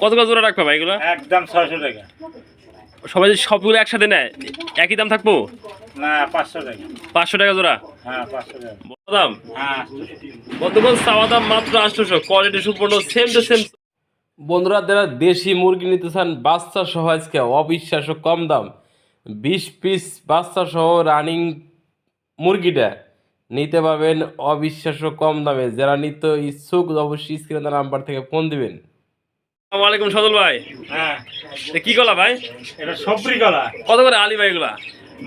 কত কত জোড়া রাখবে ভাই এগুলো? একদম 600 টাকা। সবাই যদি সবগুলো একসাথে নেয় একই দাম থাকবো? না 500 টাকা। 500 টাকা জোড়া? হ্যাঁ 500 টাকা। বড় দাম? হ্যাঁ। বন্ধুগণ চাওয়া দাম মাত্র 800, কোয়ালিটি সম্পূর্ণ সেম টু সেম। বন্ধুরা যারা দেশি মুরগি নিতে চান বাচ্চা সহ আজকে অবিশ্বাস্য কম দাম, 20 পিস বাচ্চা সহ রানিং মুরগিটা নিতে পারবেন অবিশ্বাস্য কম দামে। যারা নিতে ইচ্ছুক অবশ্যই স্ক্রিনে নাম্বার থেকে ফোন দিবেন। আসসালামু আলাইকুম সজল ভাই। হ্যাঁ। এটা কি কলা ভাই? এটা সবরি কলা। কত করে আলি ভাই এগুলা?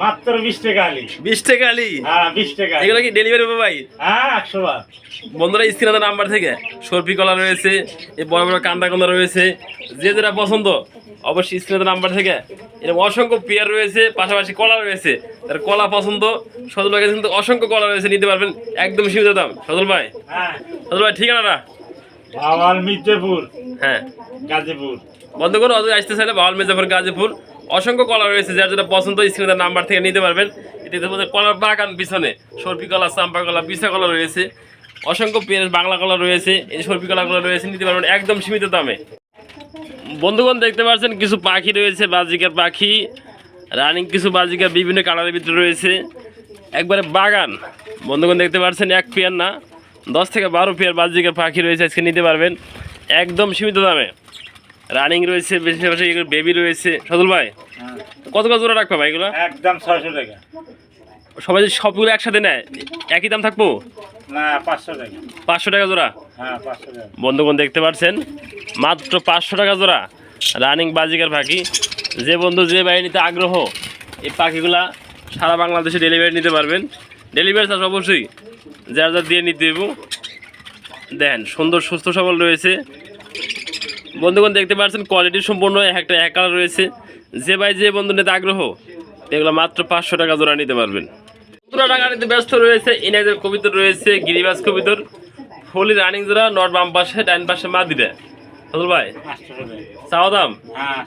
মাত্র 20 টাকা আলি। 20 টাকা আলি? হ্যাঁ 20 টাকা। এগুলো কি ডেলিভারি হবে ভাই? হ্যাঁ 100 বার। বন্ধুরা স্ক্রিনে নাম্বার থেকে সরপি কলা রয়েছে, এই বড় বড় কান্দা কলা রয়েছে, যে যেটা পছন্দ অবশ্যই স্ক্রিনে নাম্বার থেকে। এরকম অসংখ্য পেয়ার রয়েছে, পাশাপাশি কলা রয়েছে। তার কলা পছন্দ সজল ভাই কিন্তু অসংখ্য কলা রয়েছে, নিতে পারবেন একদম সীমিত দাম। সজল ভাই, হ্যাঁ। সজল ভাই ঠিকানাটা? ভাওয়াল মির্জাপুর। হ্যাঁ গাজীপুর। বন্ধ করে অত আসতে চাইলে ভাওয়াল মির্জাপুর গাজীপুর। অসংখ্য কলা রয়েছে, যার যেটা পছন্দ স্ক্রিনে নাম্বার থেকে নিতে পারবেন। এটাতে কলার বাগান পিছনে সরপি কলা, চাম্পা কলা, বিছা কলা রয়েছে, অসংখ্য পেয়ারের বাংলা কলা রয়েছে, এই সরপি কলাগুলো রয়েছে, নিতে পারবেন একদম সীমিত দামে। বন্ধুগণ দেখতে পাচ্ছেন কিছু পাখি রয়েছে, বাজিকার পাখি রানিং, কিছু বাজিকার বিভিন্ন কালারের ভিতরে রয়েছে, একবারে বাগান। বন্ধুগণ দেখতে পাচ্ছেন এক পেয়ার না 10 থেকে 12 পেয়ার বাজিকার পাখি রয়েছে, আজকে নিতে পারবেন একদম সীমিত দামে। রানিং রয়েছে, বেশি বেশি বেবি রয়েছে। সজল ভাই কত কত জোড়া রাখবে ভাই এগুলো? একদম 600 টাকা। সবাই যদি সবগুলো একসাথে নেয় একই দাম থাকবো? না 500 টাকা। 500 টাকা জোড়া? হ্যাঁ 500 টাকা। বন্ধুগণ দেখতে পাচ্ছেন মাত্র 500 টাকা জোড়া রানিং বাজিকার পাখি। যে বন্ধু যে বাড়ি নিতে আগ্রহ এই পাখিগুলা সারা বাংলাদেশে ডেলিভারি নিতে পারবেন। ডেলিভারি চার্জ অবশ্যই যার যার দিয়ে নিতে দেবো। দেখেন সুন্দর সুস্থ সবল রয়েছে। বন্ধুগণ দেখতে পাচ্ছেন কোয়ালিটি সম্পূর্ণ একটা এক কালার রয়েছে। যে ভাই যে বন্ধু নিতে আগ্রহ এগুলো মাত্র 500 টাকা জোড়া নিতে পারবেন। টাকা নিতে ব্যস্ত রয়েছে, ইনাইদের কবিতর রয়েছে, গিরিবাজ কবিতর, ফলি রানিং জোড়া, নট বাম পাশে ডাইন পাশে মা দিবে। সজল ভাই 800 টাকা। চাওয়া দাম? হ্যাঁ।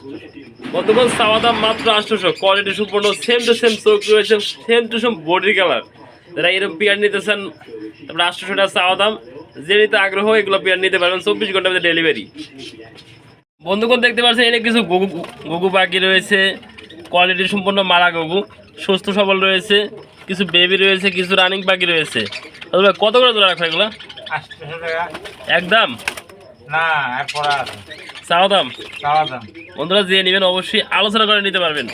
বন্ধুগণ চাওয়া দাম মাত্র 800, কোয়ালিটি সম্পূর্ণ সেম টু সেম চোখ রয়েছে, same to same body colour. যারা এরকম পেয়ার নিতেছেন তারপরে 800 টাকা চাওয়া দাম। যে নিতে আগ্রহ এগুলো পেয়ার নিতে পারবেন 24 ঘন্টার মধ্যে ডেলিভারি। বন্ধুগণ দেখতে পাচ্ছেন এনে কিছু গুগু পাখি রয়েছে, কোয়ালিটি সম্পূর্ণ মারা গুগু, সুস্থ সবল রয়েছে, কিছু বেবি রয়েছে, কিছু রানিং পাখি রয়েছে। কত করে জোড়া রাখবে এগুলো? 800 টাকা। একদম না এরপর আছে। চাওয়া দাম? চাওয়া দাম। বন্ধুরা যে নেবেন অবশ্যই আলোচনা করে নিতে পারবেন।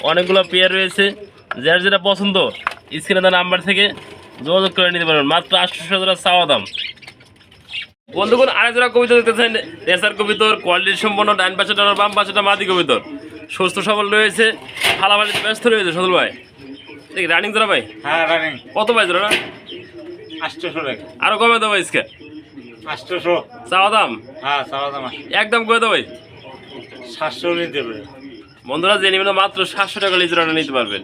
অনেকগুলো পেয়ার রয়েছে, যার যেটা পছন্দ স্ক্রিনে দেওয়া নাম্বার থেকে যোগাযোগ করে নিতে পারবেন। মাত্র 800 টাকা চাওয়া দাম। বন্ধুগণ আরেক জোড়া কবিতর দেখতেছেন, রেসার কবিতর, কোয়ালিটি সম্পন্ন, ডান পাশেটা বাম পাশেটা মাদি কবিতর, সুস্থ সবল রয়েছে, ফালাফালিতে ব্যস্ত রয়েছে। সজল ভাই দেখি রানিং জোড়া ভাই? হ্যাঁ রানিং। কত ভাই জোড়া? 800 টাকা। আরো কমে দেবো ভাই ইসকে? 800। চাওয়া দাম? হ্যাঁ চাওয়া দাম 800। একদম করে দেবো ভাই? 700 নিতে পারে। বন্ধুরা যে নেবেন মাত্র 700 টাকা লিজোড়াটা নিতে পারবেন।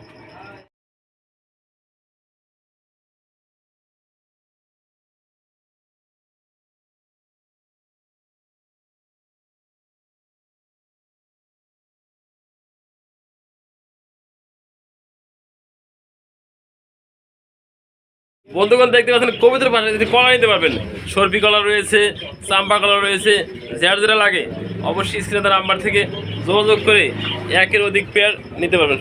বন্ধুগণ দেখতে পাচ্ছেন কবিতার পাশে যদি কলা নিতে পারবেন, সরপি কলা রয়েছে, চাম্পা কলা রয়েছে, যার যেটা লাগে অবশ্যই স্ক্রিনে নাম্বার থেকে যোগাযোগ করে একের অধিক পেয়ার নিতে পারবেন।